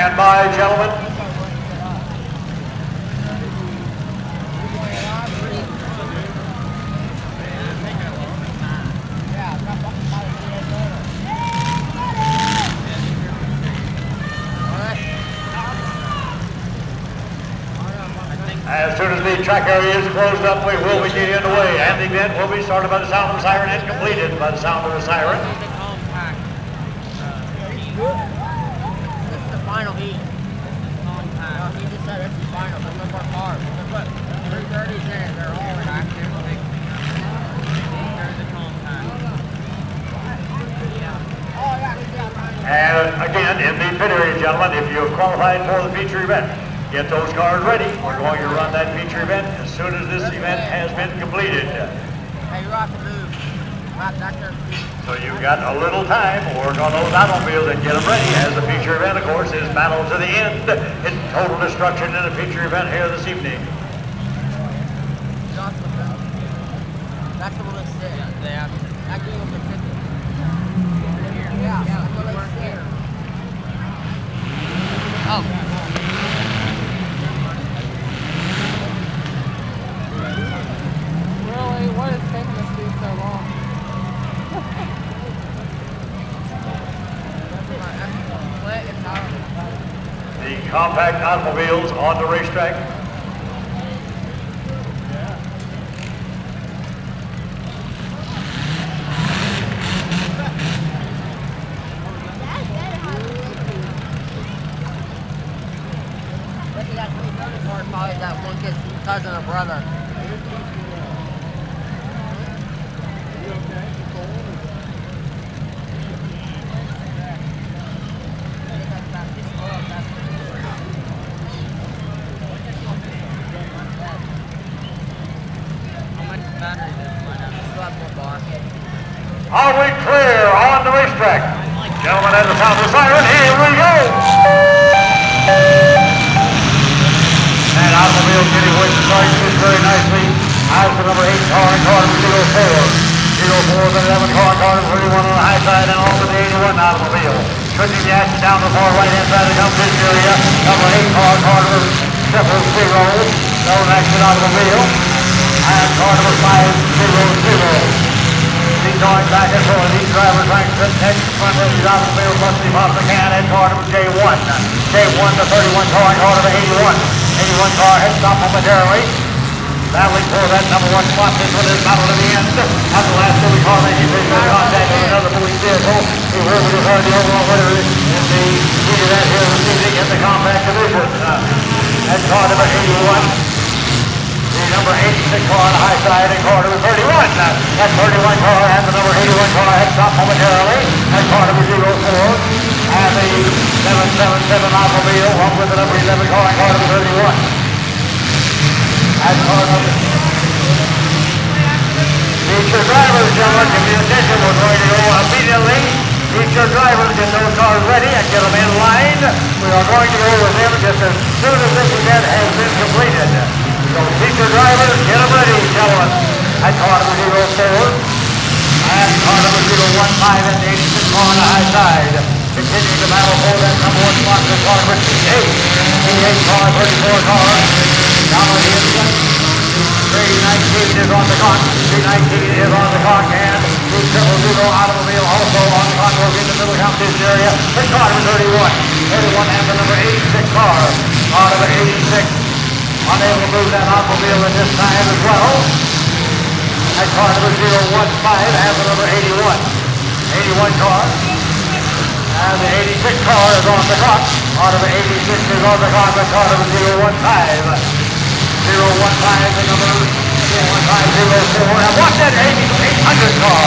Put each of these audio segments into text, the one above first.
Stand by, gentlemen. As soon as the track area is closed up, we will be getting underway, and the event will be started by the sound of the siren and completed by the sound of the siren. This is the final heat. He just said it's the final. Look at our cars. Look, 330's in it. They're all in active. There's the compact. And again, in the pit area, gentlemen, if you have qualified for the feature event, get those cars ready. We're going to run that feature event as soon as this event has been completed. Hey, you're off the move. Right back there. So you've got a little time to work on those automobiles and get them ready, as the feature event, of course, is battle to the end. It's total destruction in a feature event here this evening. That's the one that's there. Yeah, that gave them the 50. Yeah, that's what they said. Oh. Really? What is taking this dude so long? The compact automobiles on the racetrack. Probably that one kid's cousin or brother. Are we clear on the racetrack? Gentlemen, at the sound of the siren, here we go! And automobile getting away from starting this very nicely. As the number 8 car in car number 04. 04 the 11 car in car number 31 on the high side, and also the 81 automobile. Switching the action down the far right hand side of the competition area. Number 8 car number 00. No action automobile. And car number 500. He's going back and forth. These drivers trying to catch the front of these automobiles. Must be off the can. And car number J1. J1 the 31 car and car number 81. 81 car head stop momentarily. Battling for that number 1 spot. This one is battle to the end. At the last two, we call that he finished contact with another moving vehicle. He will be declared the overall winner in the heat of that here this evening in the compact division. And car number 81. The number 86 car on the high side and car number 31. That 31 car and the number 81 car head stop momentarily. And car number 04. And the 777 automobile along with the number 11 car and car number 31. And car number... Feature drivers, gentlemen, give me attention. We're going to go immediately. Feature drivers, get those cars ready and get them in line. We are going to go with them just as soon as this event has been completed. So feature drivers, get them ready, gentlemen. And car number 04. And car number 015 and the 86 car on the high side. Continuing to battle for that number 1 spot for car number 8. 8 car, 34 car. Down on the inside. 319 is on the clock. 319 is on the clock. And the 000 automobile also on the clock. We'll get in the middle competition area. The car number 31. 31 and the number 86 car. Car number 86. Unable to move that automobile at this time as well. And car number 015 has the number 81. 81 car. And the 86 car is on the clock. Car number 86 is on the clock. And car number 015. 015, the number 01504. And watch that 800 car.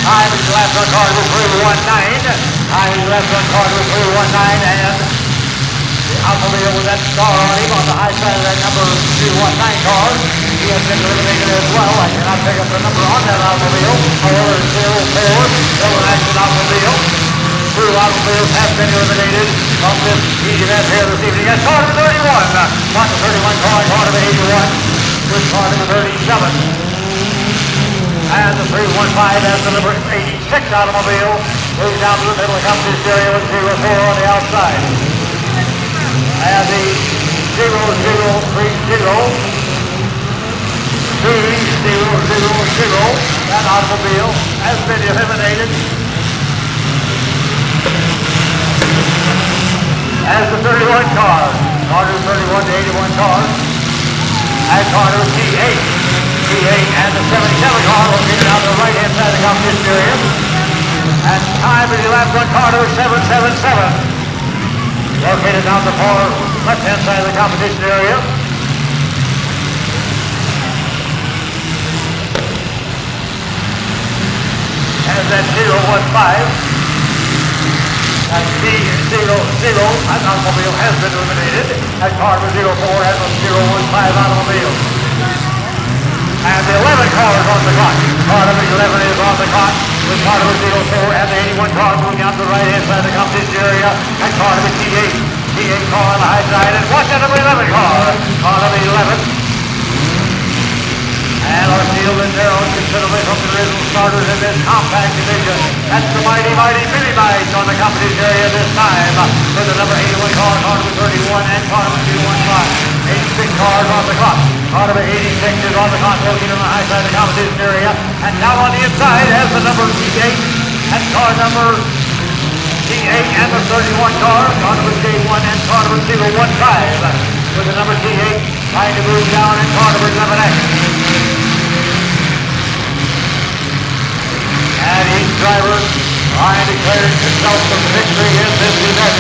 Time is left on car number 319. Time is left on car number 319. And the automobile with that star on him on the high side of that number 219 car. He has been eliminated as well. I cannot pick up the number on that automobile. However, 04, still an action automobile. 2 automobiles have been eliminated from this heat event here this evening. And car number 31. Not the 31 car, car number 81. With car number 37. And the 315 has the number 86 automobile. moves down to the middle of the competition area with 0-4 on the outside. And the 0-0-3-0. 3-0-0-0. That automobile has been eliminated. As the 31 car, Carter 31 to 81 car, and Carter T8. T8 and the 77 car located on the right-hand side of the competition area. And time is elapsed on Carter 777. Located on the far left-hand side of the competition area. As that 015. And D00, that automobile has been eliminated. That car was 04 and the 015 automobile. And the 11 car is on the clock. Car number 11 is on the clock. With car number 04 and the 81 car moving out to the right-hand side of the competition area. And car number T8. T8 car on the high side. And watch that number 11 car. Car number 11. And our field is narrowed considerably from the original starters in this compact division. That's the mighty Billy Bites on the competition area this time. With the number 81 car, car number 31, and car number 215. 86 cars on the clock. Car number 86 is on the clock, located on the high side of the competition area. And down on the inside has the number T8 and car number T8 and the 31 car number J1 and car number 015. With the number T8 trying to move down and car number 11X. And each driver trying to declare himself some victory in this event.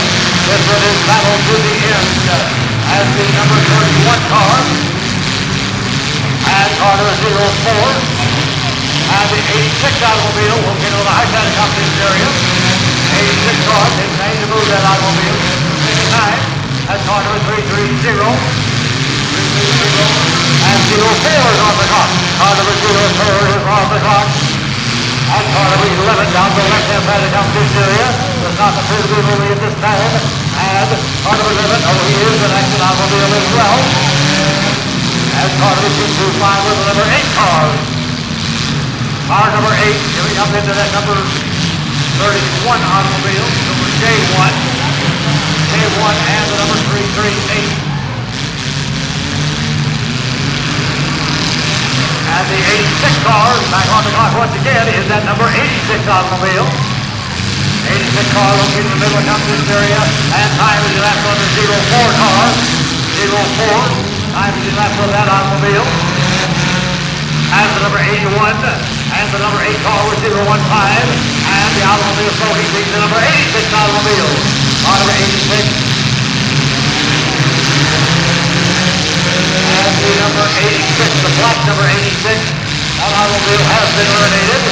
This one is battle to the end. As the number 31 car and Carter 04 and the 86 automobile located on the high side of the competition area. 86 car is trying to move that automobile. 69 and Carter 330. 330 and 04 is on the clock. Carter 04 is on the clock. And car number 11 down the left-hand side of the competition area. Does not appear to be moving at this time. And car number 11, he is an accident automobile as well. And car number 225 with the number 8 car. Car number 8 giving up into that number 31 automobile. Number J1. J1 and the number 338. And the 86 car back on the clock once again is that number 86 automobile. 86 car located in the middle of the competition area. And time is elapsed on the 04 car. 04. Time is elapsed on that automobile. And the number 81. And the number 8 car was 015. And the automobile smoking beats the number 86 automobile. Car number 86. And the number 86, the black number 86, that automobile has been eliminated.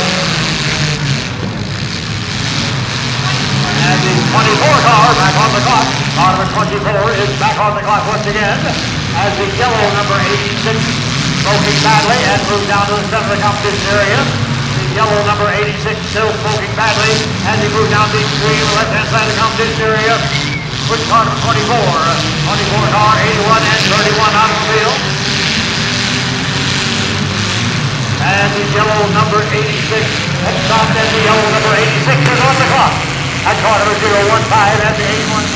And the 24 car back on the clock. Car number 24 is back on the clock once again. As the yellow number 86 smoking badly and moved down to the center of the competition area. The yellow number 86 still smoking badly and he moved down the extreme left-hand side of the competition area. With car number 24 car, 81 and 31 automobile. And the yellow number 86 has stopped and the yellow number 86 is on the clock. At car number 015 and the 81.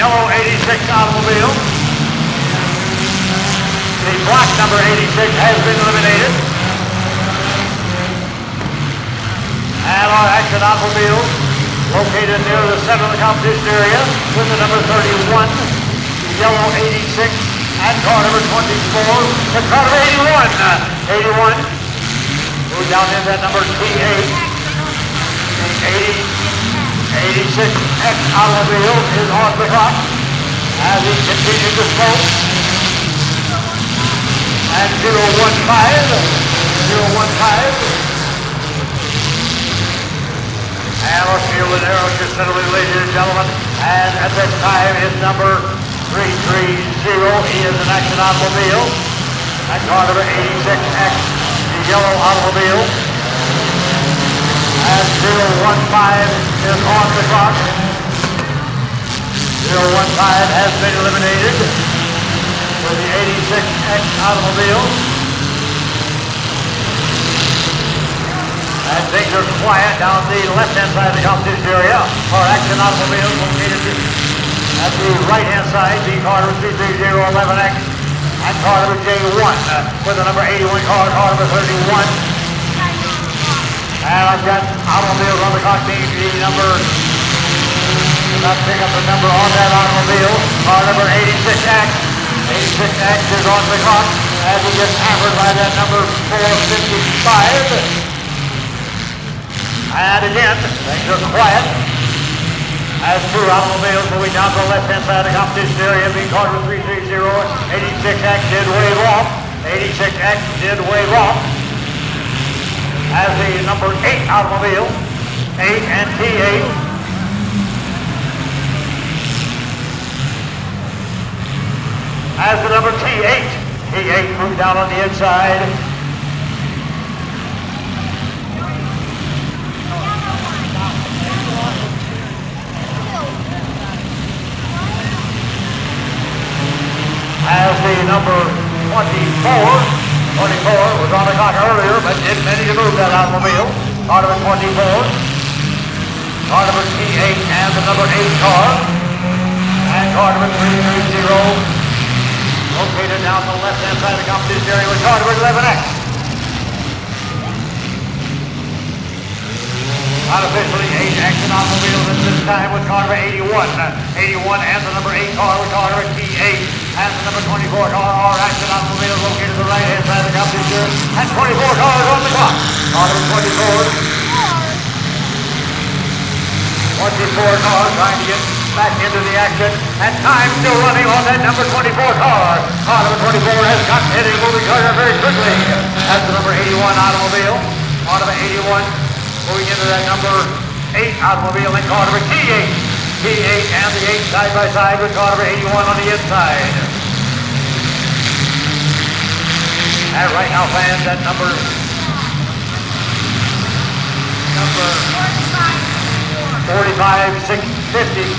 Yellow 86 automobile. The black number 86 has been eliminated. And our action automobile located near the center of the competition area with the number 31, yellow 86, and car number 24, and car number 81. Move down in that number T8. The 86X automobile is on the clock as he continues to smoke. And 015. And our field is narrowed considerably, ladies and gentlemen. And at this time, his number 330. He is an action automobile. And car number 86X, the yellow automobile. And 015 is on the clock. 015 has been eliminated with the 86X automobile. things are quiet down the left-hand side of the competition area. Our action automobiles located at the right-hand side, the car number 33011X and car number J1 with the number 81 car number 31. And I've got automobiles on the clock being the number, not pick up the number on that automobile, car number 86X. 86X is on the clock as he gets hammered by that number 455. And again, things are quiet as two automobiles moving down to the left-hand side of the competition area being caught with 330. 86X did wave off. 86X did wave off as the number 8 automobile, 8 and T8. As the number T8 moved down on the inside. As the number 24 was on the clock earlier, but didn't manage to move that automobile. Car number 24, car number T8 and the number 8 car, and car number 330 located down the left-hand side of the competition area with car number 11X. Unofficially, 8 action automobiles at this time with car number 81. 81 and the number 8 car with car number T8 and the number 24 car are action automobiles located to the right-hand side of the competition and 24 cars on the clock. Car number 24 cars trying to get back into the action and time still running on that number 24 car. Car number 24 has got to hit a moving car very quickly. That's the number 81 automobile. Car number 81 moving into that number 8 automobile and car number T8. T8 and the 8 side by side with car number 81 on the inside. And right now, fans, that number 45-54,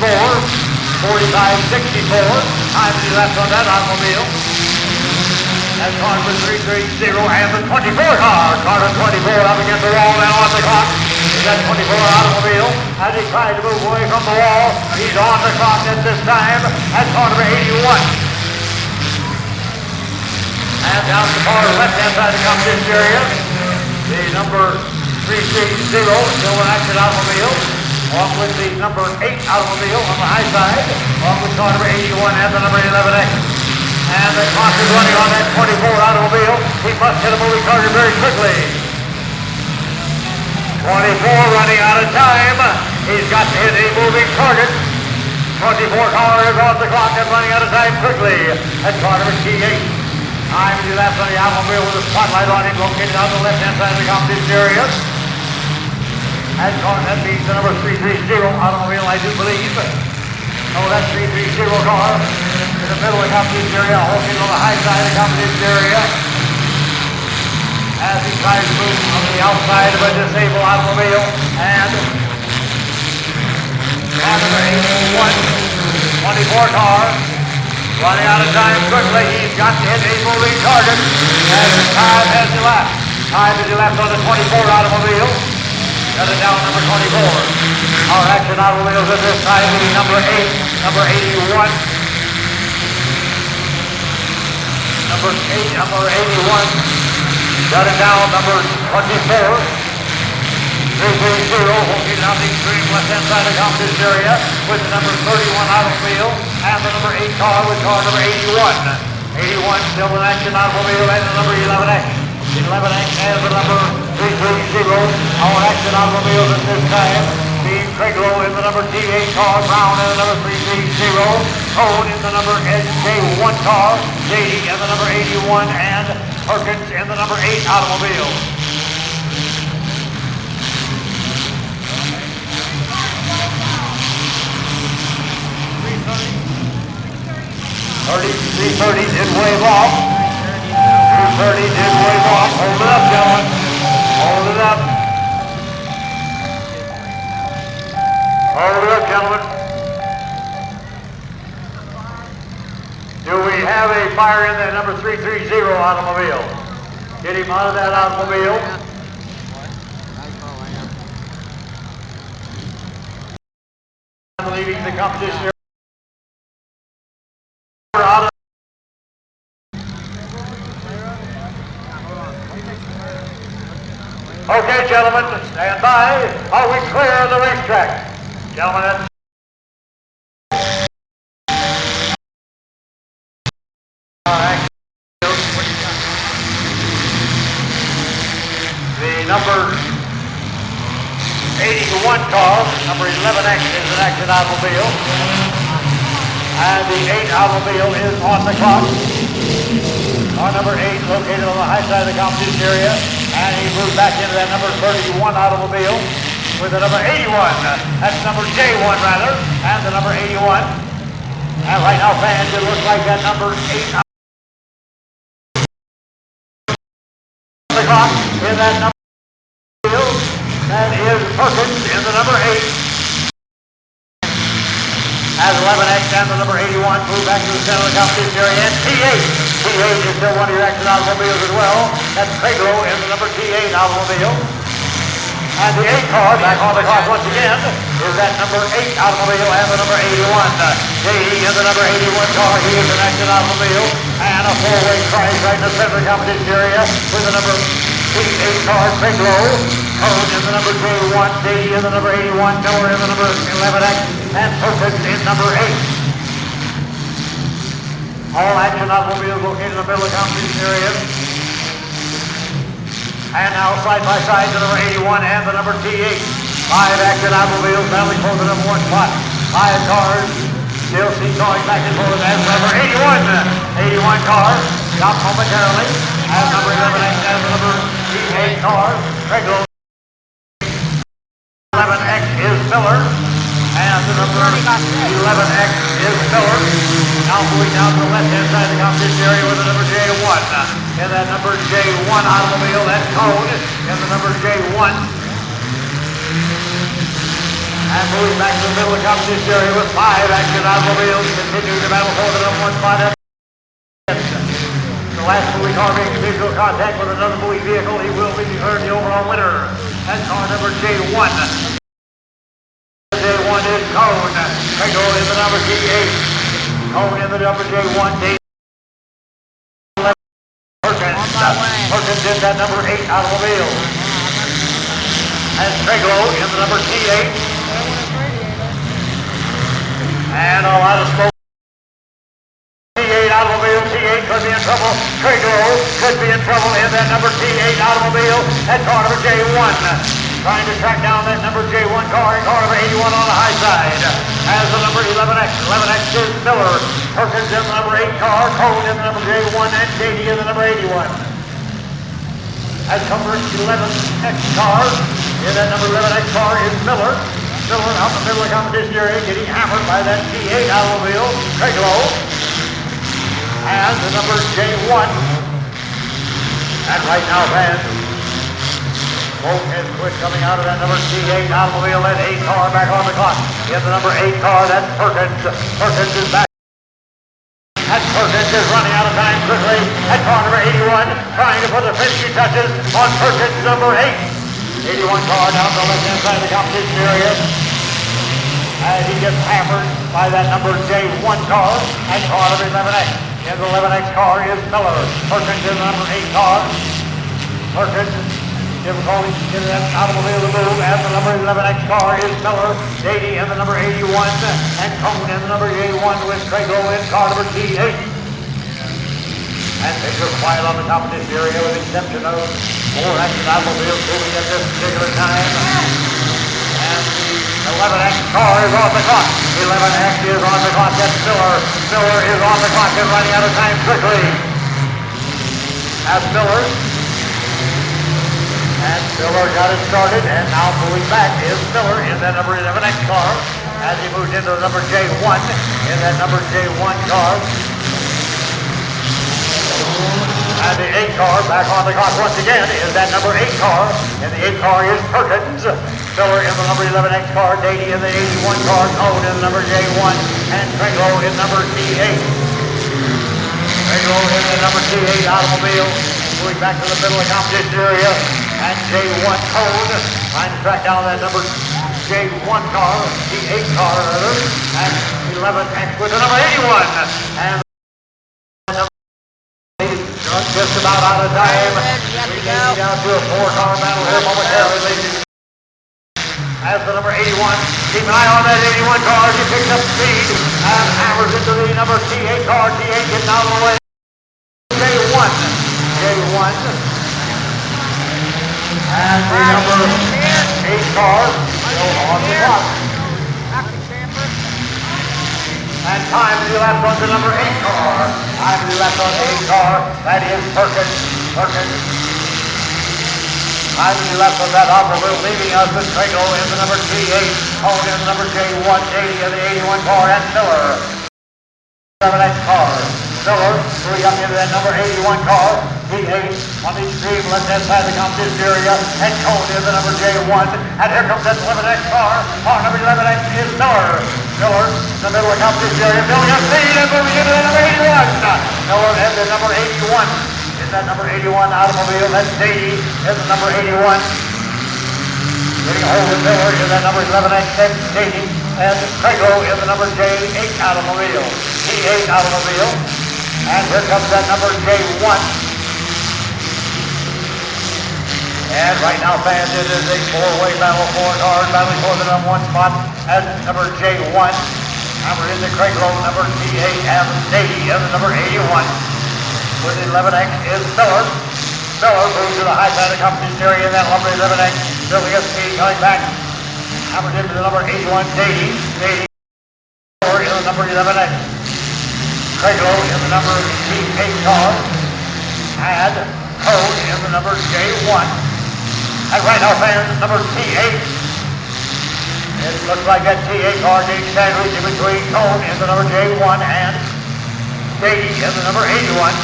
45-64, time to left on that automobile. That's car number 330 and the 24 car. Car number 24 up against the wall now on the clock. That 24 automobile as he tried to move away from the wall. He's on the clock at this time. That's car number 81. And down the far left-hand side of the competition area, the number 330, still an action automobile, along with the number 8 automobile on the high side, along with car number 81 and the number 11X. And the clock is running on that 24 automobile. He must hit a moving target very quickly. 24 running out of time. He's got to hit a moving target. 24 car is off the clock and running out of time quickly. That's car number T8. Time to left on the automobile with a spotlight on him located on the left-hand side of the competition area. That means the number 330 automobile, I do believe. Oh, that 330 car in the middle of the competition area, located on the high side of the competition area. As he tries to move on the outside of a disabled automobile, and car number 81, 24 car, running out of time quickly. He's got to hit a moving target as the time has elapsed. Time has elapsed on the 24 automobile. Got it down number 24. Our action automobiles at this time will be number 8, number 81. Number 8, number 81. Got it down number 24. 330, located on the extreme left-hand side of the competition area with the number 31 automobile and the number 8 car with car number 81. 81 still an action automobile and the number 11X. 11X and the number 330. Our action automobiles at this time being Craiglow in the number T8 car, Brown in the number 330, Cone in the number SJ1 car, J in the number 81, and Perkins in the number 8 automobile. 330 did wave off. 330 did wave off. Hold it up, gentlemen. Hold it up. Hold it up, gentlemen. Do we have a fire in that number 330 automobile? Get him out of that automobile. Okay, gentlemen, stand by. Are we clear of the racetrack? Gentlemen, that's the number 81 car, number 11X is an action automobile. And the 8 automobile is on the clock. Car number 8 located on the high side of the competition area. And he moved back into that number 31 automobile with the number 81. That's number J1 rather, and the number 81. And right now, fans, it looks like that number 8 on the clock in that number. That is Perkins in the number 8. As 11X and the number 81 move back to the center of the competition area. And T8. T8 is still one of your action automobiles as well. That's Peglo in the number T8 automobile. And the 8 car back on the clock once again is that number 8 automobile and the number 81. J.E. in the number 81 car. He is an action automobile. And a four-way crash right in the center of the competition area with the number 8 car, Peglo. Cone in the number J1. J.E. in the number 81. Miller in the number 11X. And Perkins in number 8. All action automobiles located in the middle of the competition area. And now side by side the number 81 and the number T8. 5 action automobiles battling for the number 1 spot. 5 cars still see going back and forth as number 81. 81 car stopped momentarily as number 11X and the number T8 car. Peglo. 11X is Miller. And the number 11X is Miller. Now moving down to the left-hand side of the competition area with the number J1. In that number J1 automobile, that's Cone in the number J1. And moving back to the middle of the competition area with 5 action automobiles continuing to battle for the number 1 spot. The last moving car making visual contact with another moving vehicle, he will be declared the overall winner. That's car number J1. J1 is Cone. Peglo in the number G8. Cone in the number J1. Perkins in that number 8 automobile. And Peglo in the number T8. And a lot of smoke. T8 automobile. T8 could be in trouble. Peglo could be in trouble in that number T8 automobile. And car number J1. Trying to track down that number J1 car and car number 81 on the high side. As the number 11X. 11X is Miller. Perkins in the number 8 car. Cone in the number J1 and JD in the number 81. As number 11X car, in that number 11X car is Miller. Miller out in the middle of the competition area getting hammered by that T8 automobile, Peglo. And the number J1. And right now, fans, smoke has quit coming out of that number T8 automobile. That 8 car back on the clock. In the number 8 car, that's Perkins. Perkins is back. And Perkins is running out of time quickly. At car number 81, trying to put the finishing touches on Perkins number 8. 81 car down the left-hand side of the competition area. As he gets hammered by that number J1 car and car number 11X. In the 11X car is Miller. Perkins in the number 8 car. Perkins difficulty to get that automobile to move, as the number 11X car is Miller. JD in the number 81, and Cone in the number 81 with Peglo in car number T8. And things are quiet on the competition area with the exception of 4 action automobiles moving at this particular time. And the 11X car is on the clock. 11X is on the clock. That's Miller. Miller is on the clock and running out of time quickly. As Miller. And Miller got it started, and now moving back is Miller in that number 11X car as he moves into the number J1 in that number J1 car. And the 8 car back on the clock once again is that number 8 car, and the 8 car is Perkins. Miller in the number 11X car, Dady in the 81 car, Cone in the number J1, and Peglo in number T8. Peglo in the number T8 automobile, moving back to the middle of the competition area. And J1 Cone trying to track down that number J1 car, T8 car rather, and 11X with the number 81. And the number 8 is just about out of time. Yep, We go. may be down to a 4-car battle here momentarily, ladies. As the number 81, keep an eye on that 81 car as he picks up speed and hammers into the number T8 car. T8 getting out of the way. J1. And the number 8 car still on the clock. And time to be left on the number 8 car. Time to be left on the 8 car. That is Perkins. Time to be left on that automobile, leaving us with Trago in the number T8, Cone in the number J1, J in the 81 car, and Miller. 7X car. Miller moving up into that number 81 car. T8 on the extreme left-hand side of the competition area, and Cone in the number J1. And here comes that 11X car. Car number 11X is Miller. Miller in the middle of the competition area, building up speed and moving into the number 81. Miller and the number 81. That number 81 automobile, that's Dady is the number 81. Getting a hold of Miller is that number 11X, that's Dady, and Trago is the number J8 automobile, T8 automobile. And here comes that number J1. And right now, fans, it is a 4-way battle, 4 cars battling for the number 1 spot as number J1. Number in the Craiglow, number T8, and Dady is the number 81. With 11X is Miller. Miller moves to the high side of the competition area in that number 11X. Building up speed, coming back. Hammers into the number 81, Dady. Miller in the number 11X. Craiglow in the number T8 car. And Cone in the number J1. And right now, fans, number T8. It looks like that T8 car being sandwiched in between Cone in the number J1 and Dady in the number 81.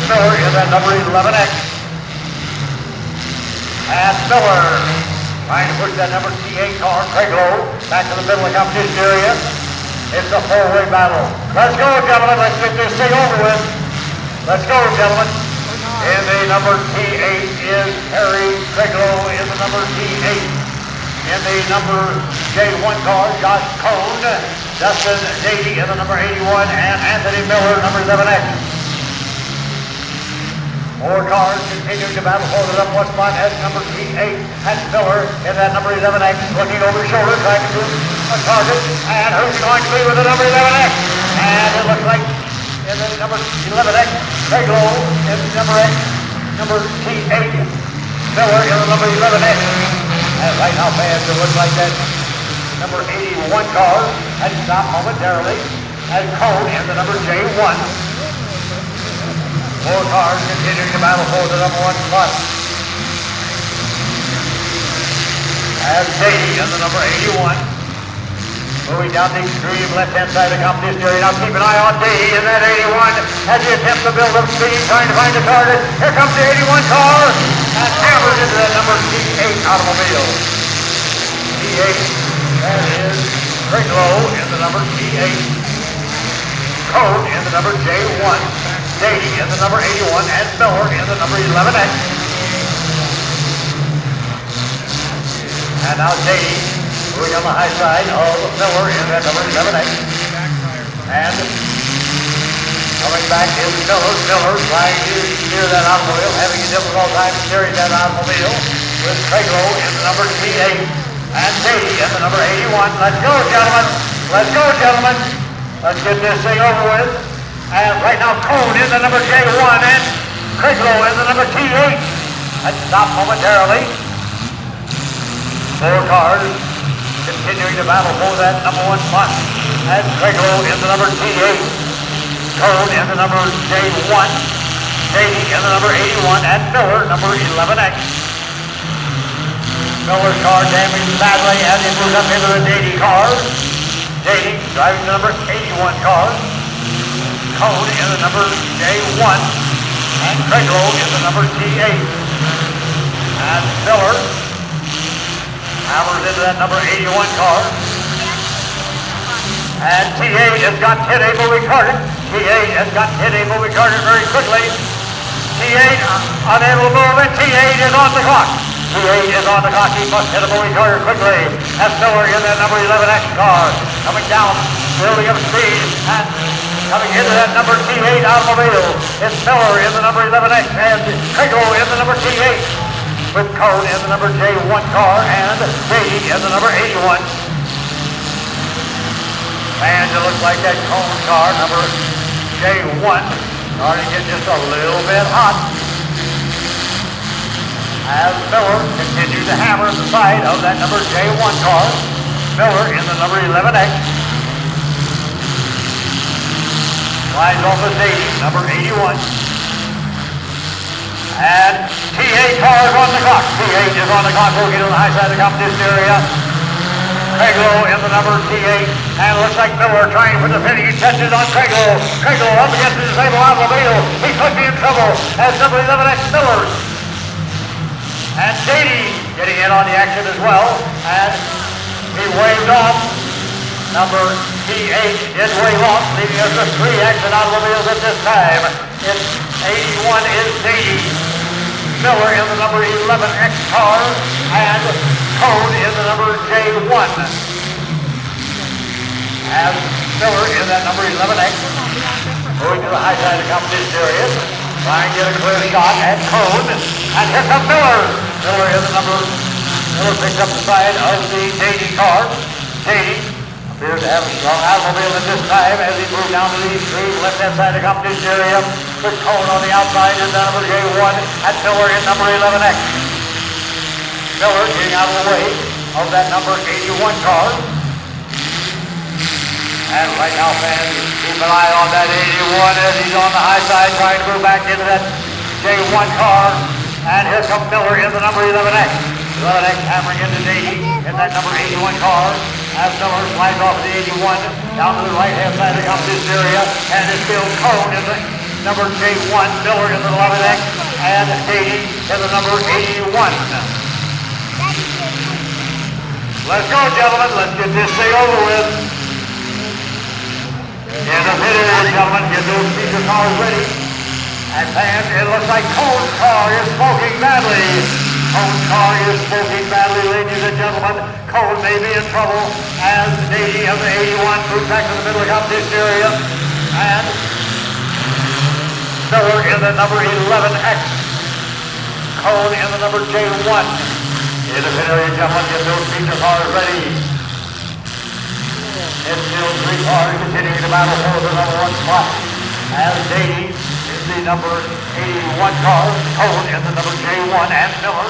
Miller in that number 11X. And Miller trying to push that number T8 car, Craiglow, back to the middle of the competition area. It's a 4-way battle. Let's go, gentlemen. Let's get this thing over with. Let's go, gentlemen. In the number T8 is Harry Craiglow in the number T8. In the number J1 car, Josh Cone, Justin Dady in the number 81, and Anthony Miller, number 11X. 4 cars continuing to battle for the number 1 spot as number T8 and Miller in that number 11X, looking over his shoulder, trying to do a target. And who's going to be with the number 11X? And it looks like in the number 11X, Craiglow in the number T8, Miller in the number 11X. And right now, fans, it looks like that number 81 car had stopped momentarily as Cone in the number J1. 4 cars continuing to battle for the number 1 spot. As Dady in the number 81. Moving down the extreme left-hand side of the competition area. Now keep an eye on Dady in that 81 as he attempts to build up speed, trying to find the target. Here comes the 81 car and hammers into that number T8 automobile. T8, that is Craiglow in the number T8. Cone in the number J1. Dady in the number 81 and Miller in the number 11X. And now Dady moving on the high side of Miller in that number 11X. And coming back is Miller. Miller trying to steer that automobile, having a difficult time steering that automobile with Craiglow in the number T8 and Dady in the number 81. Let's go, gentlemen. Let's go, gentlemen. Let's get this thing over with. And right now, Cone in the number J1 and Craiglow in the number T8. Let's stop momentarily. 4 cars continuing to battle for that number 1 spot. And Craiglow in the number T8. Cone in the number J1. Dady in the number 81 and Miller, number 11X. Miller's car damaged badly as he moves up into the Dady car. Dady driving the number 81 car. Cone in the number J1 and Craiglow in the number T8. And Miller hammers into that number 81 car. And T8 has got 10 able retarded. T8 has got 10 able retarded very quickly. T8 unable to move and T8 is on the clock. T8 is on the clock. He must hit a retarded quickly. And Miller in that number 11X car coming down, building up speed and Coming into that number T8 automobile, it's Miller in the number 11X and Kriegel in the number T8 with Cone in the number J1 car and Beatty in the number 81. And it looks like that Cone car, number J1, starting to get just a little bit hot. As Miller continues to hammer the side of that number J1 car. Miller in the number 11X. Lines off the Beatty, number 81. And T8 car is on the clock. T8 is on the clock, looking on the high side of the competition area. Craiglow in the number T8. And it looks like Miller trying for the finishing touches on Craiglow. Craiglow up against the disabled automobile. He could be in trouble as number 11X Miller. And Beatty getting in on the action as well. And he waved off. Number T8 did wave off, leaving us with 3 exit automobiles at this time. It's 81 is Beatty. Miller in the number 11X car, and Cone in the number J1. As Miller in that number 11X, moving to the high side of the competition area, trying to get a clear shot at Cone, and here comes Miller. Miller picks up the side of the Beatty car. Beatty appears to have a strong automobile at this time as he moves down to the extreme left-hand side of the competition area with Cone on the outside in number J1 and Miller in number 11X. Miller getting out of the way of that number 81 car. And right now, fans, keep an eye on that 81 as he's on the high side trying to move back into that J1 car. And here comes Miller in the number 11X. 11X hammering into Beatty in that number 81 car. As Miller slides off the 81 down to the right-hand side of the competition area, and it's still Cone in the number J1, Miller in the 11X, and Beatty in the number 81. Let's go, gentlemen. Let's get this thing over with. In the pit area, gentlemen, get those feature cars ready. And fans, it looks like Cone's car is smoking badly. Cone's car is smoking badly, ladies and gentlemen. Cone may be in trouble as Beatty of the 81 moves back to the middle of the competition area. And Miller in the number 11X. Cone in the number J1. In the pit area, gentlemen, get those feature cars ready. It's still 3 cars continuing to battle for the number 1 spot. As Beatty the number 81 car, Cone in the number J1, and Miller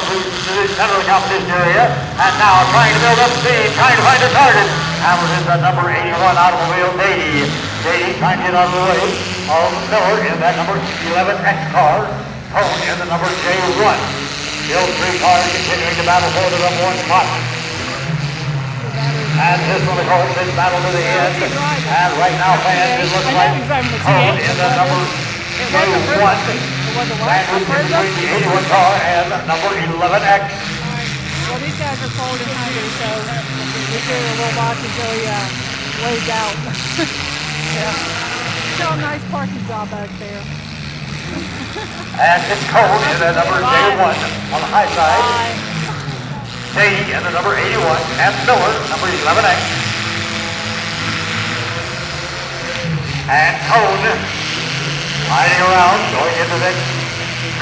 moves to the center of the competition area, and now trying to build up speed, trying to find a target. Hammers in the number 81 automobile, Beatty. Beatty trying to get out of the way of Miller in that number 11X car, Cone in the number J1. Still 3 cars continuing to battle for the number 1 spot. And this one, of course, is battle to the end. And right now, fans, it looks like Cone in the number J1. Sandwich between the 81 car and number 11X. Well, these guys are cold and hungry, so we do a little watch until he lays out. Yeah. Still a nice parking job back there. And it's Cone in the number J1 on the high side. Beatty in the number 81, and Miller, number 11X. And Cone riding around, going into the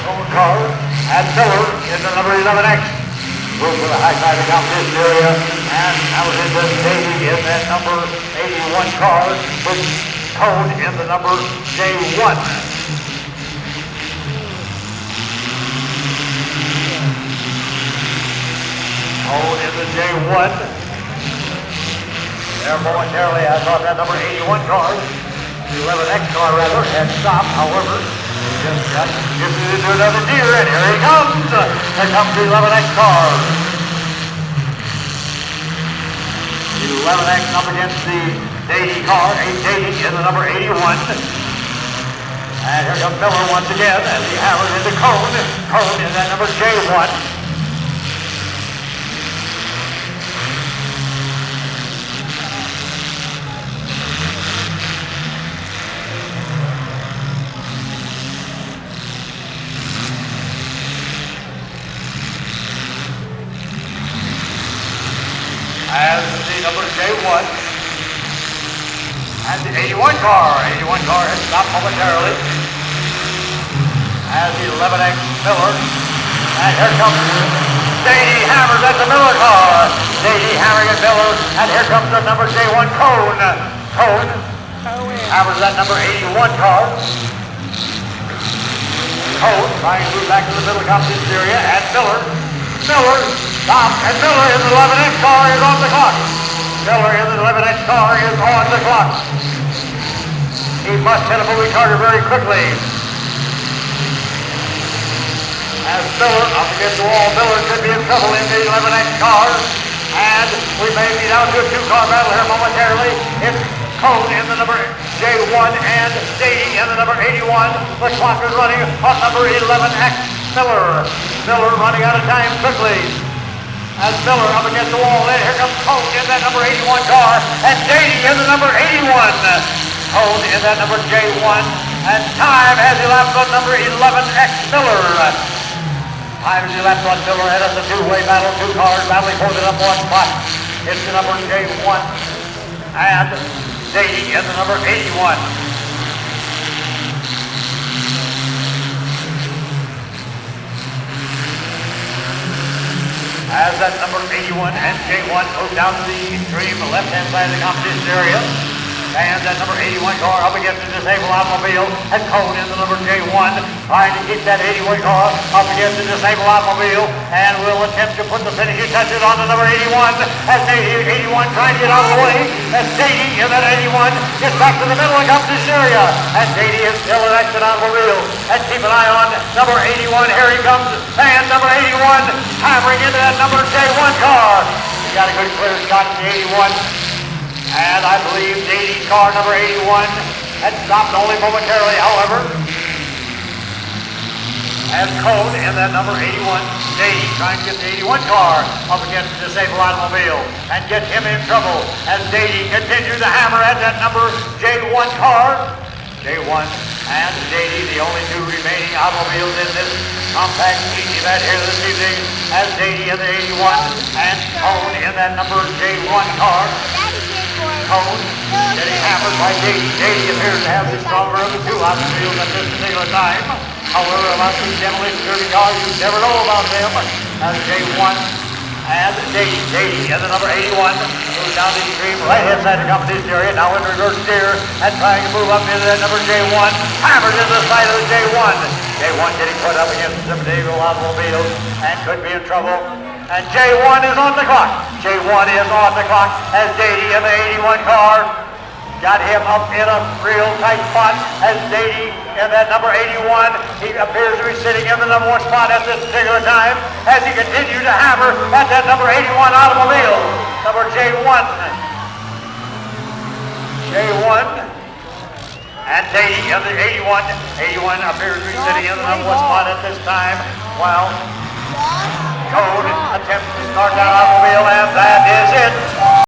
Cone car, and Miller in the number 11X. Move to the high side of the competition area, and out into Beatty in that number 81 car, with Cone in the number J1. Cone in the J1. There momentarily, I thought that number 81 car, the 11X car rather, had stopped. However, just got shifted into another gear, and here he comes. Here comes the 11X car. The 11X up against the Beatty car, Beatty in the number 81. And here comes Miller once again as he hammers into Cone. Cone in that number J1. As the number J1. And And the 81 car has stopped momentarily. As the 11X Miller. And here comes J.D. hammers at the Miller car. J.D. hammering at Miller. And here comes the number J1 Cone. Cone hammers that number 81 car. Cone trying to move back to the middle of competition area. And Miller stops. And Miller in the 11X car is on the clock. Miller in the 11X car is on the clock. He must hit a moving target very quickly. As Miller up against the wall, Miller could be in trouble in the 11X car. And we may be down to a two-car battle here momentarily. It's Cone in the number J1 and Stady in the number 81. The clock is running on number 11X Miller. Miller running out of time quickly. As Miller up against the wall, and here comes Cone in that number 81 car. And Stady in the number 81. Cone in that number J1. And time has elapsed on number 11X Miller. Time has elapsed on Miller, and it's a two-way battle, two cars battling for the number one spot. It's the number J1 and Stady in the number 81. As that number 81 and J1 move down to the extreme left-hand side of the competition area. And that number 81 car up against the disabled automobile. And Cone in the number J1 trying to keep that 81 car up against the disabled automobile. And will attempt to put the finishing touches on the number 81. As 81 trying to get out of the way. And Stady in that 81 gets back to the middle of the competition area. And Stady is still an exit automobile. And keep an eye on number 81. Here he comes. And number 81 hammering into that number J1 car. He got a good clear shot in the 81. And I believe Stady car number 81 had stopped only momentarily, however. As Cone in that number 81, Stady trying to get the 81 car up against the disabled automobile and get him in trouble. As Stady continues to hammer at that number J1 car. J1 and Stady, the only two remaining automobiles in this compact heat event here this evening. As Stady in the 81 and Cone in that number J1 car. Cone getting hammered by Stady. Stady appears to have the stronger of the two automobiles at this particular time. However, about these demolition derby cars, you never know about them. As J1 and Stady in the number 81 moves down the extreme right-hand side of the competition area. Now in reverse steer and trying to move up into that number J1. Hammered into the side of the J1. J1 getting put up against the disabled automobile and could be in trouble. And J1 is on the clock. J1 is on the clock as Stady in the 81 car got him up in a real tight spot. As Stady in that number 81, he appears to be sitting in the number one spot at this particular time as he continues to hammer at that number 81 automobile. Number J1. And Stady in the 81. 81 appears to be sitting in the number one spot at this time. While Cone attempts to start that automobile, and that is it.